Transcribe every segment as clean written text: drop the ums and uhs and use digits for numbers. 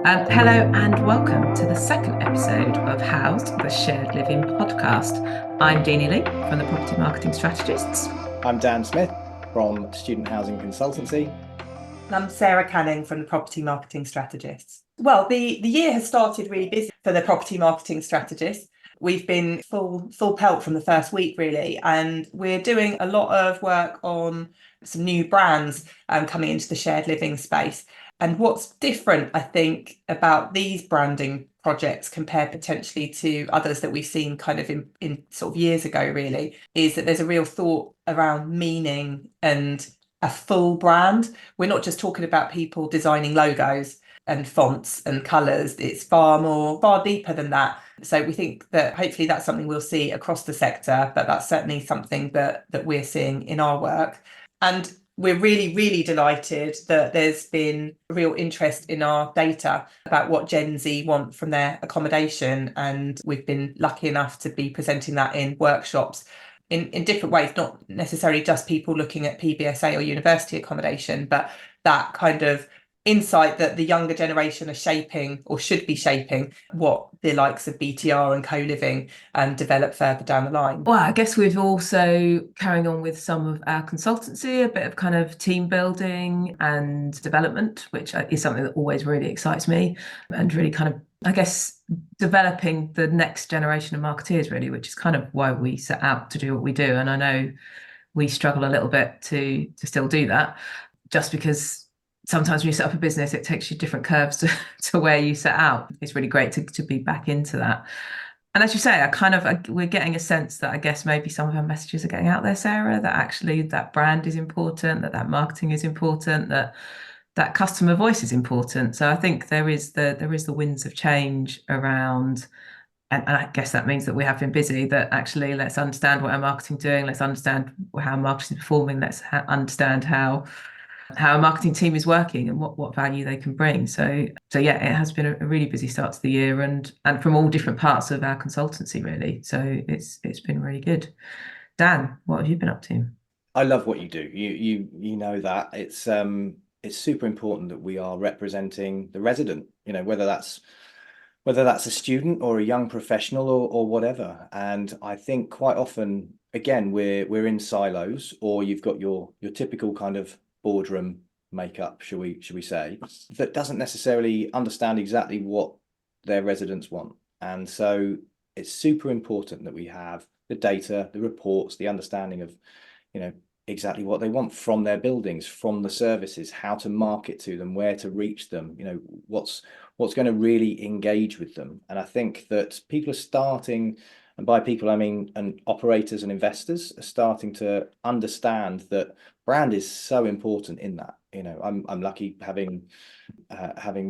Hello and welcome to the second episode of Housed, the Shared Living podcast. I'm Deanie Lee from the Property Marketing Strategists. I'm Dan Smith from Student Housing Consultancy. And I'm Sarah Canning from the Property Marketing Strategists. Well, the year has started really busy for the Property Marketing Strategists. We've been full pelt from the first week, really, and we're doing a lot of work on some new brands coming into the shared living space. And what's different, I think, about these branding projects compared potentially to others that we've seen kind of in sort of years ago, really, is that there's a real thought around meaning and a full brand. We're not just talking about people designing logos and fonts and colours. It's far deeper than that. So we think that hopefully that's something we'll see across the sector, but that's certainly something that we're seeing in our work. And we're really delighted that there's been real interest in our data about what Gen Z want from their accommodation. And we've been lucky enough to be presenting that in workshops in different ways, not necessarily just people looking at PBSA or university accommodation, but that kind of insight that the younger generation are shaping or should be shaping what the likes of BTR and co-living develop further down the line. Well, I guess we've also carrying on with some of our consultancy, a bit of kind of team building and development, which is something that always really excites me and really kind of, I guess, developing the next generation of marketeers, really, which is kind of why we set out to do what we do. And I know we struggle a little bit to still do that, just because sometimes when you set up a business, it takes you different curves to where you set out. It's really great to be back into that. And as you say, we're getting a sense that I guess maybe some of our messages are getting out there, Sarah, that actually that brand is important, that marketing is important, that customer voice is important. So I think there is the winds of change around, and I guess that means that we have been busy, that actually let's understand what our marketing doing, let's understand how marketing is performing, let's understand how a marketing team is working and what value they can bring. So yeah, it has been a really busy start to the year and from all different parts of our consultancy, really. So it's been really good. Dan, what have you been up to? I love what you do. You know that it's super important that we are representing the resident, whether that's a student or a young professional or whatever. And I think quite often, again, we're in silos, or you've got your typical kind of boardroom makeup, should we say, that doesn't necessarily understand exactly what their residents want. And so it's super important that we have the data, the reports, the understanding of, exactly what they want from their buildings, from the services, how to market to them, where to reach them, what's going to really engage with them. And I think that people are starting, and by people I mean and operators and investors are starting to understand that brand is so important in that. I'm lucky having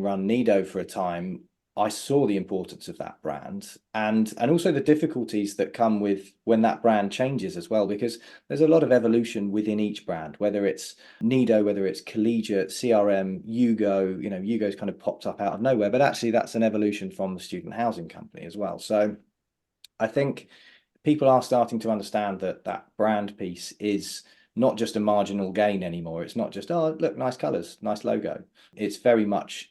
run Nido for a time. I saw the importance of that brand and also the difficulties that come with when that brand changes as well, because there's a lot of evolution within each brand, whether it's Nido, whether it's Collegiate, CRM, Yugo. Yugo's kind of popped up out of nowhere, but actually that's an evolution from the student housing company as well. So I think people are starting to understand that brand piece is not just a marginal gain anymore. It's not just, oh, look, nice colors, nice logo. It's very much,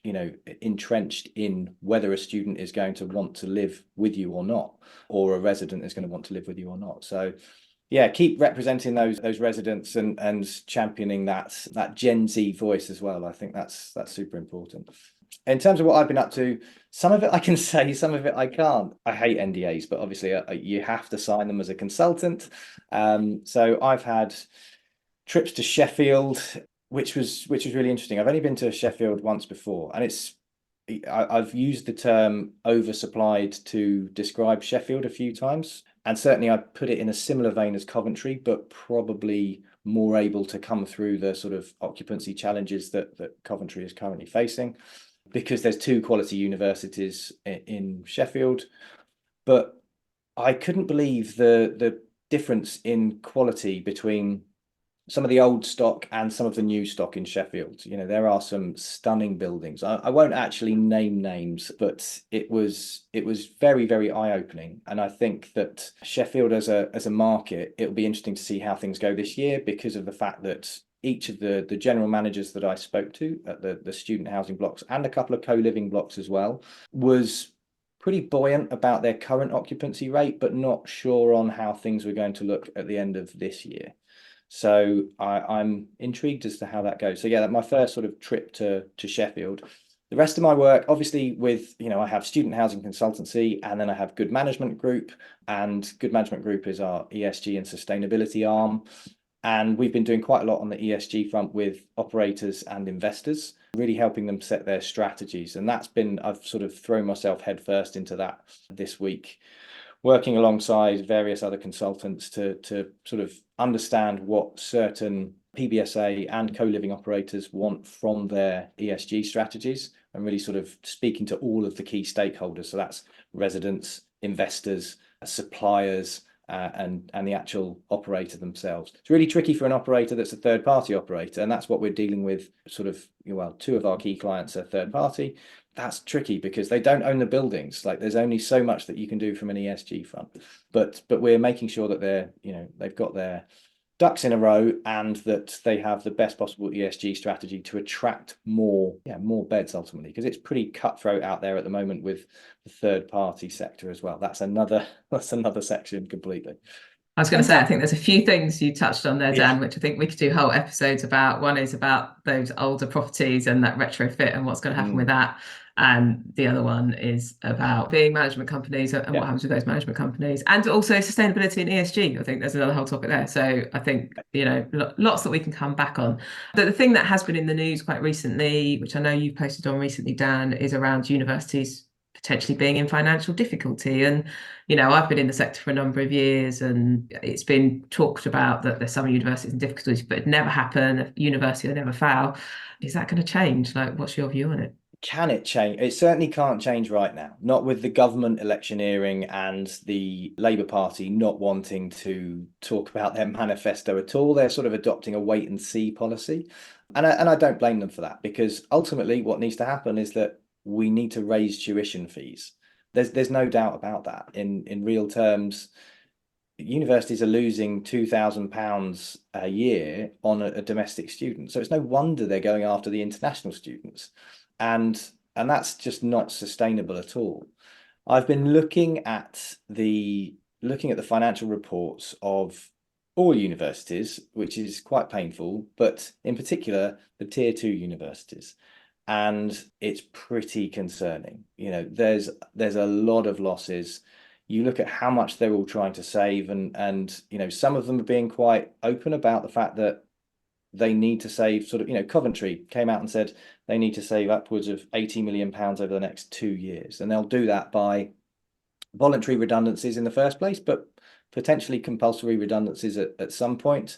entrenched in whether a student is going to want to live with you or not, or a resident is going to want to live with you or not. So yeah, keep representing those residents and championing that Gen Z voice as well. I think that's super important. In terms of what I've been up to, some of it I can say, some of it I can't. I hate NDAs, but obviously you have to sign them as a consultant. So I've had trips to Sheffield, which was really interesting. I've only been to Sheffield once before, and I've used the term oversupplied to describe Sheffield a few times, and certainly I put it in a similar vein as Coventry, but probably more able to come through the sort of occupancy challenges that Coventry is currently facing, because there's two quality universities in Sheffield. But I couldn't believe the difference in quality between some of the old stock and some of the new stock in Sheffield. There are some stunning buildings. I won't actually name names, but it was very eye-opening. And I think that Sheffield as a market, it'll be interesting to see how things go this year, because of the fact that each of the general managers that I spoke to at the student housing blocks and a couple of co-living blocks as well was pretty buoyant about their current occupancy rate, but not sure on how things were going to look at the end of this year. So I'm intrigued as to how that goes. So yeah, that's my first sort of trip to Sheffield. The rest of my work, obviously, with, I have Student Housing Consultancy, and then I have Good Management Group, and Good Management Group is our ESG and sustainability arm. And we've been doing quite a lot on the ESG front with operators and investors, really helping them set their strategies. And I've sort of thrown myself headfirst into that this week, working alongside various other consultants to sort of understand what certain PBSA and co-living operators want from their ESG strategies, and really sort of speaking to all of the key stakeholders. So that's residents, investors, suppliers, and the actual operator themselves. It's really tricky for an operator that's a third party operator, and that's what we're dealing with. Sort of, well, two of our key clients are third party. That's tricky because they don't own the buildings. Like, there's only so much that you can do from an ESG front, but we're making sure that they've got their ducks in a row, and that they have the best possible ESG strategy to attract more beds ultimately, because it's pretty cutthroat out there at the moment with the third party sector as well. That's another section completely. I was going to say, I think there's a few things you touched on there, Dan, which I think we could do whole episodes about. One is about those older properties and that retrofit and what's going to happen with that. And the other one is about being management companies and what happens with those management companies, and also sustainability and ESG. I think there's another whole topic there. So I think, lots that we can come back on. But the thing that has been in the news quite recently, which I know you posted on recently, Dan, is around universities potentially being in financial difficulty. And, I've been in the sector for a number of years, and it's been talked about that there's some universities in difficulties, but it never happen. A university will never fail. Is that going to change? Like, what's your view on it? Can it change? It certainly can't change right now. Not with the government electioneering and the Labour Party not wanting to talk about their manifesto at all. They're sort of adopting a wait and see policy. And I don't blame them for that, because ultimately what needs to happen is that we need to raise tuition fees. There's no doubt about that. In real terms, universities are losing £2,000 a year on a domestic student. So it's no wonder they're going after the international students. And that's just not sustainable at all. I've been looking at the financial reports of all universities, which is quite painful, but in particular the tier 2 universities. And it's pretty concerning. There's a lot of losses. You look at how much they're all trying to save, and some of them are being quite open about the fact that they need to save Coventry came out and said they need to save upwards of £80 million over the next 2 years. And they'll do that by voluntary redundancies in the first place, but potentially compulsory redundancies at some point,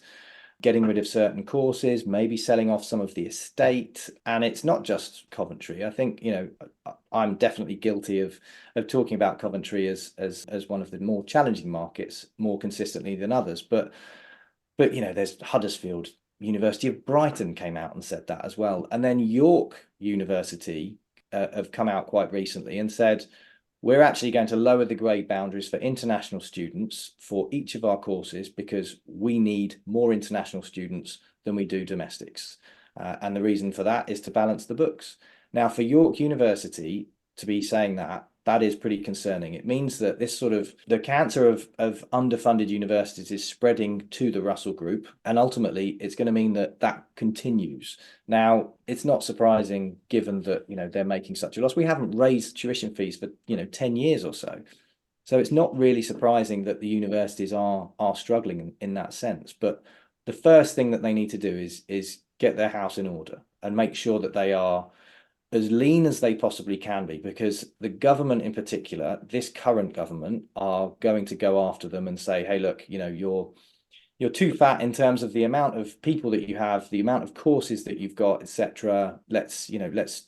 getting rid of certain courses, maybe selling off some of the estate. And it's not just Coventry. I think, I'm definitely guilty of talking about Coventry as one of the more challenging markets more consistently than others. But there's Huddersfield. University of Brighton came out and said that as well. And then York University have come out quite recently and said, we're actually going to lower the grade boundaries for international students for each of our courses, because we need more international students than we do domestics. And the reason for that is to balance the books. Now, for York University to be saying that is pretty concerning. It means that this sort of the cancer of underfunded universities is spreading to the Russell Group, and ultimately it's going to mean that continues. Now, it's not surprising given that they're making such a loss. We haven't raised tuition fees for 10 years or so. So it's not really surprising that the universities are struggling in that sense. But the first thing that they need to do is get their house in order and make sure that they are as lean as they possibly can be, because the government in particular, this current government, are going to go after them and say, hey, look, you're too fat in terms of the amount of people that you have, the amount of courses that you've got, etc. Let's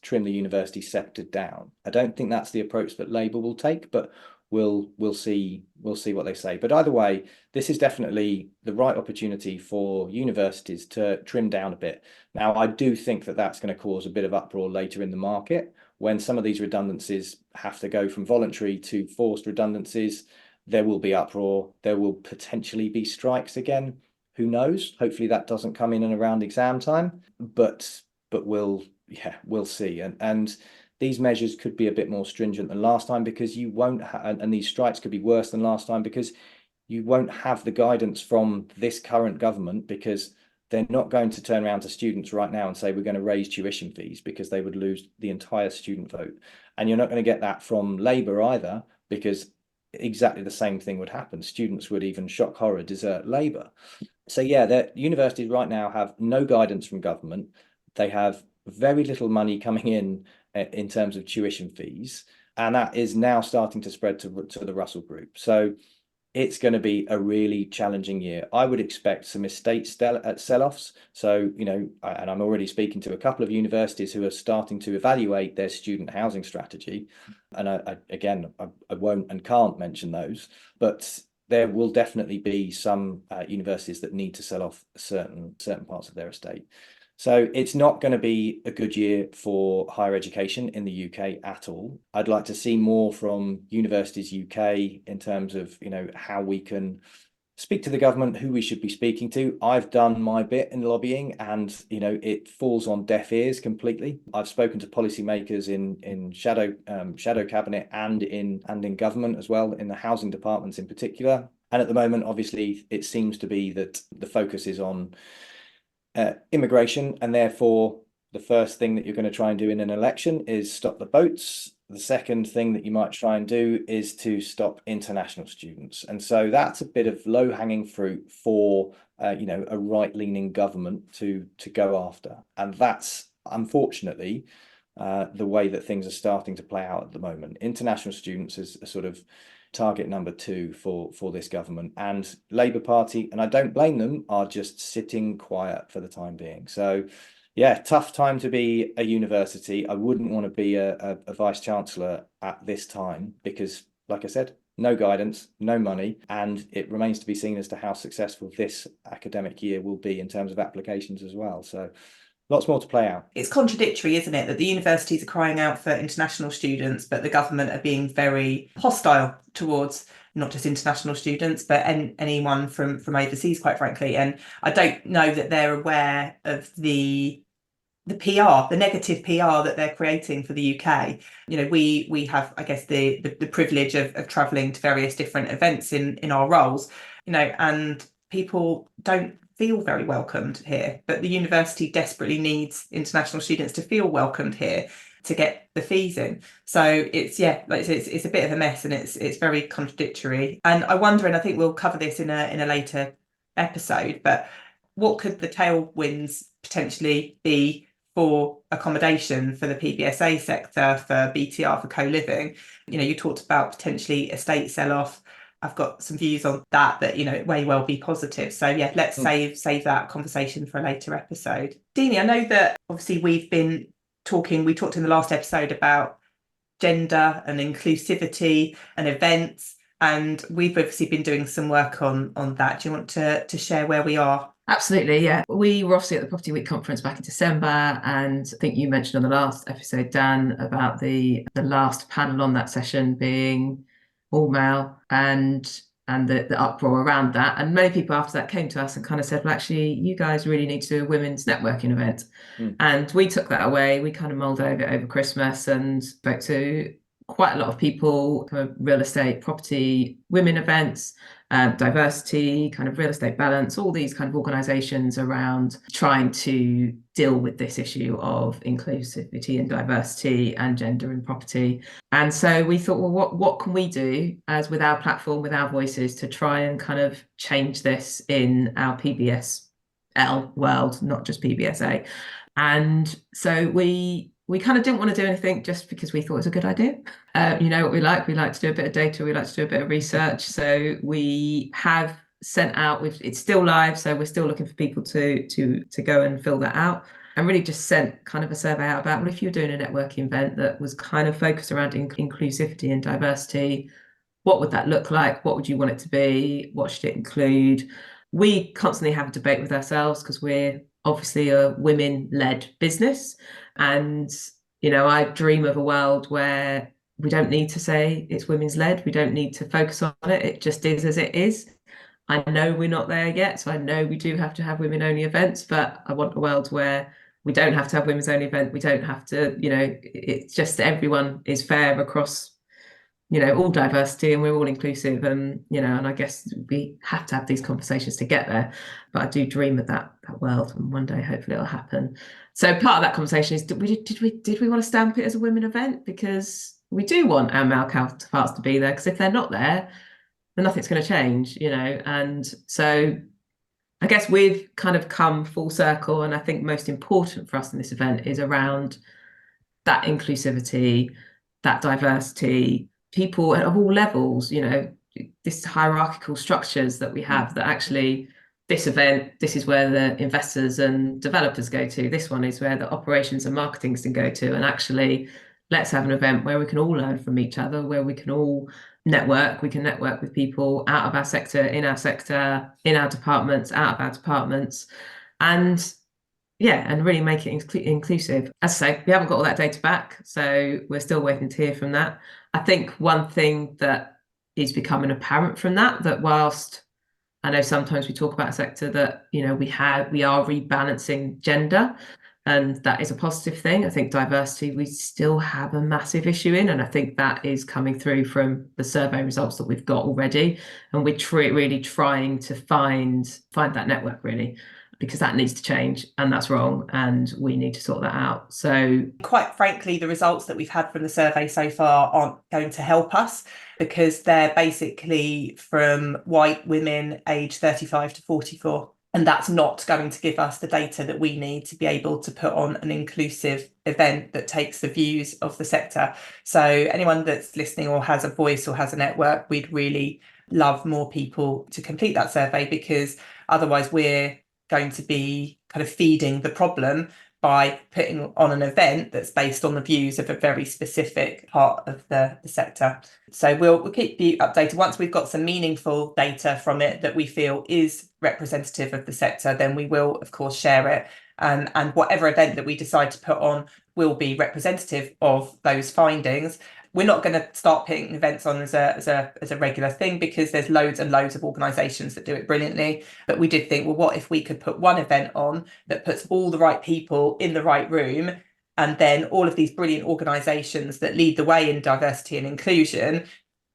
trim the university sector down. I don't think that's the approach that Labour will take, but we'll see what they say. But either way, this is definitely the right opportunity for universities to trim down a bit. Now, I do think that that's going to cause a bit of uproar later in the market when some of these redundancies have to go from voluntary to forced redundancies. There will be uproar. There will potentially be strikes again. Who knows? Hopefully that doesn't come in and around exam time, but we'll see. And these measures could be a bit more stringent than last time, because you won't and these strikes could be worse than last time, because you won't have the guidance from this current government, because they're not going to turn around to students right now and say we're going to raise tuition fees, because they would lose the entire student vote. And you're not going to get that from Labour either, because exactly the same thing would happen. Students would, even shock horror, desert Labour. So yeah, the universities right now have no guidance from government. They have very little money coming in terms of tuition fees, and that is now starting to spread to the Russell Group. So it's going to be a really challenging year. I would expect some estate sell-offs. So, and I'm already speaking to a couple of universities who are starting to evaluate their student housing strategy. And I won't and can't mention those, but there will definitely be some universities that need to sell off certain parts of their estate. So it's not going to be a good year for higher education in the UK at all. I'd like to see more from Universities UK in terms of, how we can speak to the government, who we should be speaking to. I've done my bit in lobbying, and it falls on deaf ears completely. I've spoken to policymakers in shadow cabinet and in government as well, in the housing departments in particular. And at the moment, obviously, it seems to be that the focus is on immigration, and therefore the first thing that you're going to try and do in an election is stop the boats. The second thing that you might try and do is to stop international students. And so that's a bit of low-hanging fruit for a right-leaning government to go after. And that's unfortunately the way that things are starting to play out at the moment. International students is a sort of target number 2 for this government, and Labour Party, and I don't blame them, are just sitting quiet for the time being. So yeah, tough time to be a university. I wouldn't want to be a vice chancellor at this time, because like I said, no guidance, no money, and it remains to be seen as to how successful this academic year will be in terms of applications as well. So lots more to play out. It's contradictory, isn't it, that the universities are crying out for international students, but the government are being very hostile towards not just international students, but anyone from overseas, quite frankly. And I don't know that they're aware of the PR, the negative PR that they're creating for the UK. We have, I guess, the privilege of travelling to various different events in our roles, and people don't feel very welcomed here, but the university desperately needs international students to feel welcomed here to get the fees in. So it's a bit of a mess, and it's very contradictory. And I wonder, and I think we'll cover this in a later episode, but what could the tailwinds potentially be for accommodation, for the PBSA sector, for BTR, for co-living? You talked about potentially estate sell-off. I've got some views on that it may well be positive. So yeah, let's save that conversation for a later episode. Deenie, I know that obviously we talked in the last episode about gender and inclusivity and events, and we've obviously been doing some work on that. Do you want to share where we are? Absolutely, yeah. We were obviously at the Property Week conference back in December, and I think you mentioned on the last episode, Dan, about the last panel on that session being all male, and the uproar around that. And many people after that came to us and kind of said, well, actually, you guys really need to do a women's networking event. And we took that away. We kind of mulled over it over Christmas and spoke to quite a lot of people, kind of real estate, property, women events, diversity, kind of real estate balance, all these kind of organisations around trying to deal with this issue of inclusivity and diversity and gender in property. And so we thought, well, what can we do as with our platform, with our voices, to try and kind of change this in our PBSL world, not just PBSA. And so we kind of didn't want to do anything just because we thought it was a good idea. You know what we like to do a bit of data, we like to do a bit of research. So we have sent out, it's still live, so we're still looking for people to go and fill that out, and really just sent kind of a survey out about, well, if you're doing a networking event that was kind of focused around inclusivity and diversity, what would that look like? What would you want it to be? What should it include? We constantly have a debate with ourselves because we're obviously a women-led business. And, I dream of a world where we don't need to say it's women's led. We don't need to focus on it. It just is as it is. I know we're not there yet, so I know we do have to have women only events, but I want a world where we don't have to have women's only event. We don't have to, it's just everyone is fair across, all diversity, and we're all inclusive, and and I guess we have to have these conversations to get there. But I do dream of that world, and one day hopefully it'll happen. So part of that conversation is, did we want to stamp it as a women event? Because we do want our male counterparts to be there, because if they're not there, then nothing's going to change, and so I guess we've kind of come full circle, and I think most important for us in this event is around that inclusivity, that diversity, people of all levels, this hierarchical structures that we have, that actually this event, this is where the investors and developers go to, this one is where the operations and marketing can go to, and actually let's have an event where we can all learn from each other, where we can all network. We can network with people out of our sector, in our departments, out of our departments, and really make it inclusive. As I say, we haven't got all that data back, so we're still waiting to hear from that. I think one thing that is becoming apparent from that whilst I know sometimes we talk about a sector that, we are rebalancing gender, and that is a positive thing. I think diversity, we still have a massive issue in, and I think that is coming through from the survey results that we've got already. And we're really trying to find that network, really, because that needs to change, and that's wrong, and we need to sort that out. So quite frankly, the results that we've had from the survey so far aren't going to help us, because they're basically from white women aged 35 to 44. And that's not going to give us the data that we need to be able to put on an inclusive event that takes the views of the sector. So anyone that's listening or has a voice or has a network, we'd really love more people to complete that survey, because otherwise we're going to be kind of feeding the problem by putting on an event that's based on the views of a very specific part of the sector. So we'll keep you updated. Once we've got some meaningful data from it that we feel is representative of the sector, then we will, of course, share it. And whatever event that we decide to put on will be representative of those findings. We're not going to start putting events on as a regular thing, because there's loads and loads of organisations that do it brilliantly. But we did think, well, what if we could put one event on that puts all the right people in the right room, and then all of these brilliant organisations that lead the way in diversity and inclusion,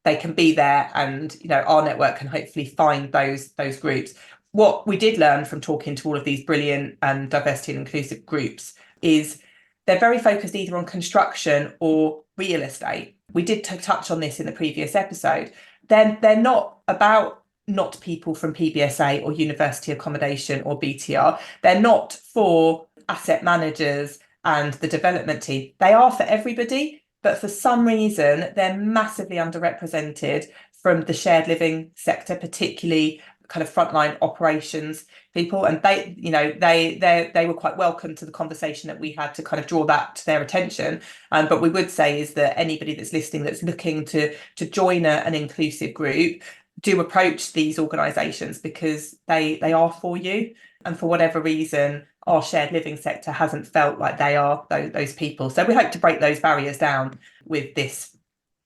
they can be there, and our network can hopefully find those groups. What we did learn from talking to all of these brilliant diversity and inclusive groups is they're very focused either on construction or real estate. We did touch on this in the previous episode. They're not about not people from PBSA or university accommodation or BTR. They're not for asset managers and the development team. They are for everybody, but for some reason they're massively underrepresented from the shared living sector, particularly kind of frontline operations people. And they were quite welcome to the conversation that we had to kind of draw that to their attention. But we would say is that anybody that's listening that's looking to join an inclusive group, do approach these organisations, because they are for you. And for whatever reason, our shared living sector hasn't felt like they are those people. So we hope to break those barriers down with this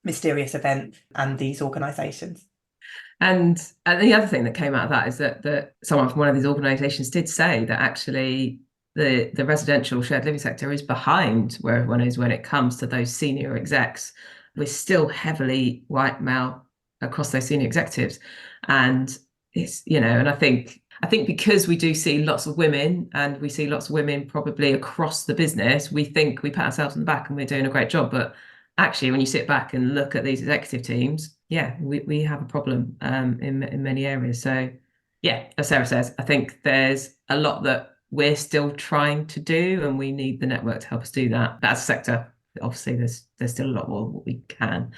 mysterious event and these organisations. And the other thing that came out of that is that someone from one of these organisations did say that actually the residential shared living sector is behind where everyone is when it comes to those senior execs. We're still heavily white male across those senior executives, and it's and I think because we do see lots of women, and we see lots of women probably across the business, we think we pat ourselves on the back and we're doing a great job. But actually, when you sit back and look at these executive teams, we have a problem in many areas. So as Sarah says, I think there's a lot that we're still trying to do, and we need the network to help us do that. But as a sector, obviously there's still a lot more what we can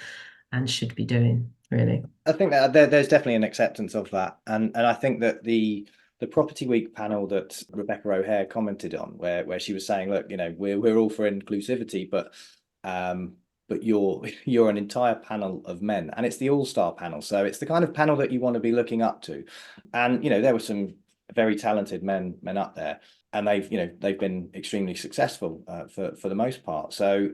and should be doing, really. I think that there's definitely an acceptance of that, and I think that the Property Week panel that Rebecca O'Hare commented on, where she was saying, look, we're all for inclusivity, but you're an entire panel of men, and it's the all-star panel, so it's the kind of panel that you want to be looking up to. And there were some very talented men up there, and they've been extremely successful for the most part. So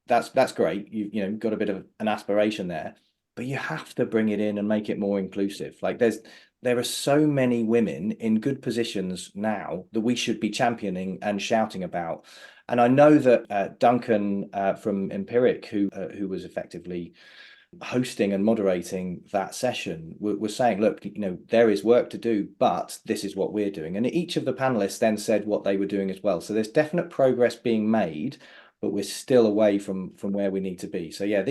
that's great. You've got a bit of an aspiration there, but you have to bring it in and make it more inclusive. Like there's there are so many women in good positions now that we should be championing and shouting about. And I know that Duncan from Empiric, who was effectively hosting and moderating that session, was saying, look, you know, there is work to do, but this is what we're doing. And each of the panelists then said what they were doing as well. So there's definite progress being made, but we're still away from where we need to be. So yeah,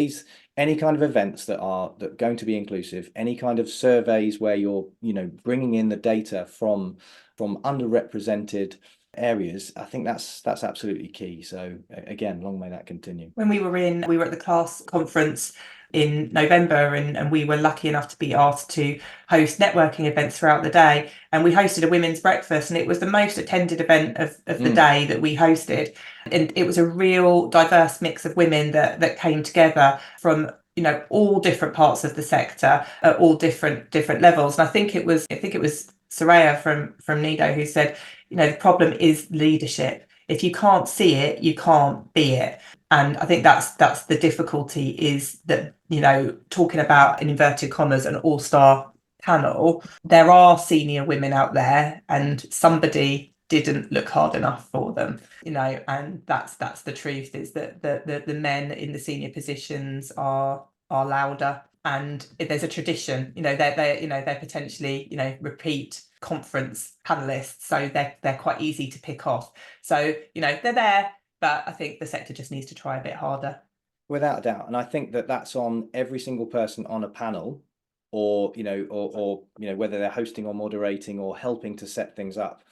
any kind of events that are going to be inclusive, any kind of surveys where you're, you know, bringing in the data from underrepresented areas, I think that's absolutely key. So again, long may that continue. When we were at the class conference in November, and we were lucky enough to be asked to host networking events throughout the day, and we hosted a women's breakfast, and it was the most attended event of the day that we hosted, and it was a real diverse mix of women that came together from, you know, all different parts of the sector at all different levels. And I think it was Soraya from Nido who said, you know, the problem is leadership. If you can't see it, you can't be it. And I think that's the difficulty, is that, you know, talking about, in inverted commas, an all-star panel, there are senior women out there and somebody didn't look hard enough for them, you know, and that's the truth, is that the men in the senior positions are louder, and if there's a tradition, you know, they're potentially, you know, repeat conference panelists, so they're quite easy to pick off. So, you know, they're there, but I think the sector just needs to try a bit harder. Without a doubt. And I think that's on every single person on a panel, or, you know, or you know, whether they're hosting or moderating or helping to set things up.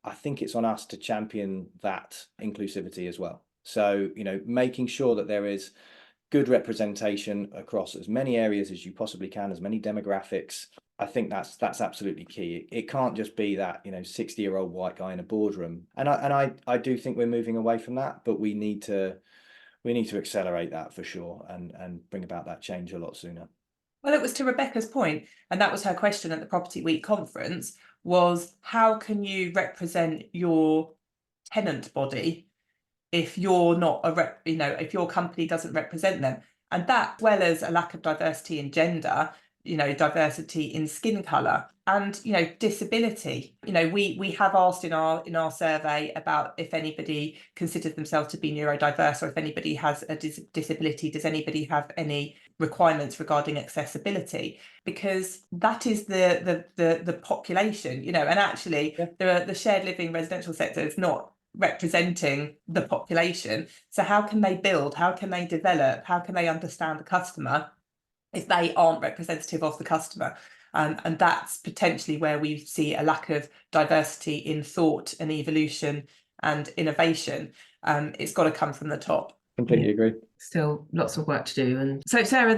I think it's on us to champion that inclusivity as well. So, you know, making sure that there is good representation across as many areas as you possibly can, as many demographics. I think that's absolutely key. It can't just be that, you know, 60-year-old white guy in a boardroom. And I do think we're moving away from that, but we need to accelerate that for sure, and bring about that change a lot sooner. Well, it was to Rebecca's point, and that was her question at the Property Week conference, was how can you represent your tenant body if you're not if your company doesn't represent them? And that, as well as a lack of diversity in gender, you know, diversity in skin colour, and, you know, disability. You know, we have asked in our survey about if anybody considers themselves to be neurodiverse, or if anybody has a disability, does anybody have any requirements regarding accessibility, because that is the population, you know. And actually, the shared living residential sector is not representing the population. So how can they build, how can they develop, how can they understand the customer if they aren't representative of the customer? And that's potentially where we see a lack of diversity in thought and evolution and innovation. It's got to come from the top. Completely agree. Still lots of work to do. And so, Sarah,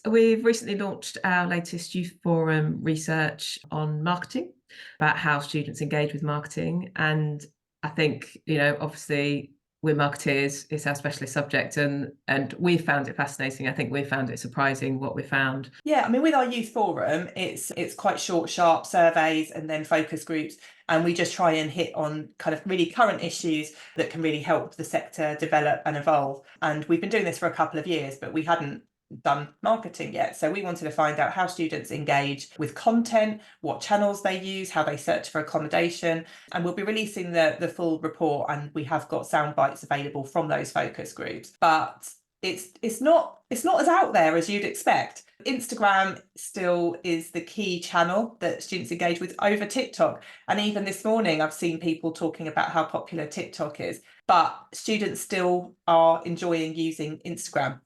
we've recently launched our latest Youth Forum research on marketing, about how students engage with marketing. And I think, you know, obviously we're marketeers, it's our specialist subject, and we found it fascinating. I think we found it surprising what we found. Yeah, I mean, with our Youth Forum, it's quite short, sharp surveys and then focus groups, and we just try and hit on kind of really current issues that can really help the sector develop and evolve. And we've been doing this for a couple of years, but we hadn't done marketing yet. So we wanted to find out how students engage with content, what channels they use, how they search for accommodation. And we'll be releasing the full report, and we have got sound bites available from those focus groups. But it's not as out there as you'd expect. Instagram still is the key channel that students engage with over TikTok. And even this morning, I've seen people talking about how popular TikTok is, but students still are enjoying using Instagram.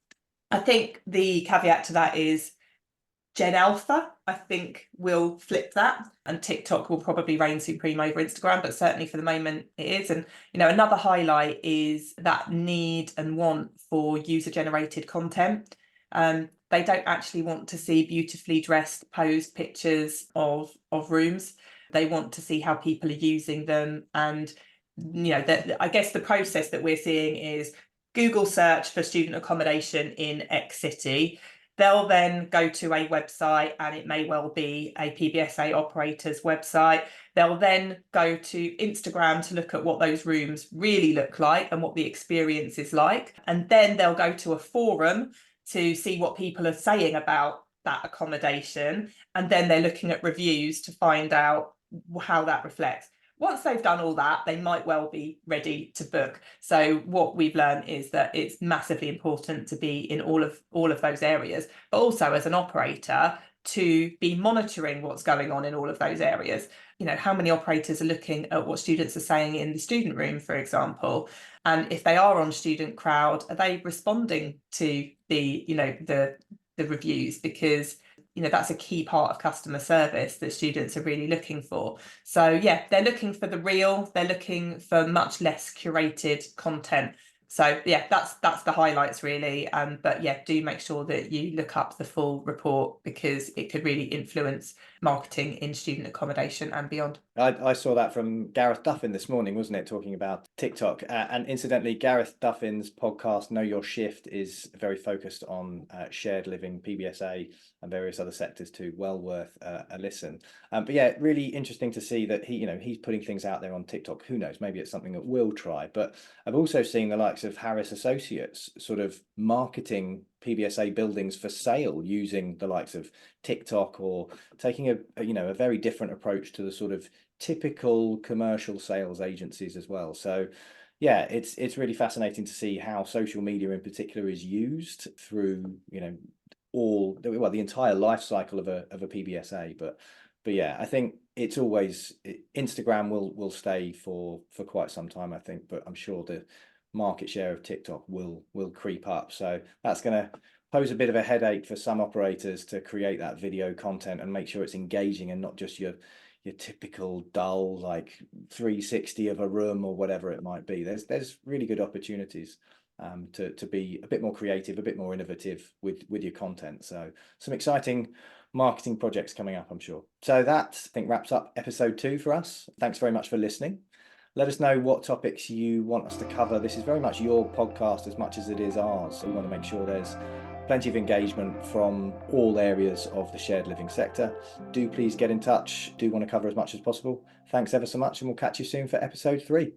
I think the caveat to that is Gen Alpha, I think, will flip that, and TikTok will probably reign supreme over Instagram, but certainly for the moment it is. And, you know, another highlight is that need and want for user-generated content. They don't actually want to see beautifully dressed posed pictures of rooms. They want to see how people are using them. And, you know, I guess the process that we're seeing is Google search for student accommodation in X city. They'll then go to a website, and it may well be a PBSA operator's website. They'll then go to Instagram to look at what those rooms really look like and what the experience is like. And then they'll go to a forum to see what people are saying about that accommodation, and then they're looking at reviews to find out how that reflects. Once they've done all that, they might well be ready to book. So what we've learned is that it's massively important to be in all of those areas, but also as an operator to be monitoring what's going on in all of those areas. You know, how many operators are looking at what students are saying in the student room, for example, and if they are on student crowd, are they responding to the, you know, the reviews? Because, you know, that's a key part of customer service that students are really looking for. So yeah, they're looking for the real, they're looking for much less curated content. So yeah, that's the highlights really. But yeah, do make sure that you look up the full report, because it could really influence marketing in student accommodation and beyond. I saw that from Gareth Duffin this morning, wasn't it? Talking about TikTok. And incidentally, Gareth Duffin's podcast, Know Your Shift, is very focused on shared living, PBSA, and various other sectors too. Well worth a listen. But yeah, really interesting to see that he's putting things out there on TikTok. Who knows? Maybe it's something that we'll try. But I've also seen the likes of Harris Associates sort of marketing PBSA buildings for sale using the likes of TikTok, or taking a very different approach to the sort of typical commercial sales agencies as well. So yeah, it's really fascinating to see how social media in particular is used through the entire life cycle of a PBSA. But yeah, I think it's always Instagram will stay for quite some time, I think, but I'm sure the market share of TikTok will creep up. So that's going to pose a bit of a headache for some operators to create that video content and make sure it's engaging and not just your typical dull like 360 of a room or whatever it might be. There's really good opportunities to be a bit more creative, a bit more innovative with your content. So some exciting marketing projects coming up, I'm sure. So that, I think, wraps up episode 2 for us. Thanks very much for listening. Let us know what topics you want us to cover. This is very much your podcast as much as it is ours. So we want to make sure there's plenty of engagement from all areas of the shared living sector. Do please get in touch. Do want to cover as much as possible. Thanks ever so much, and we'll catch you soon for episode 3.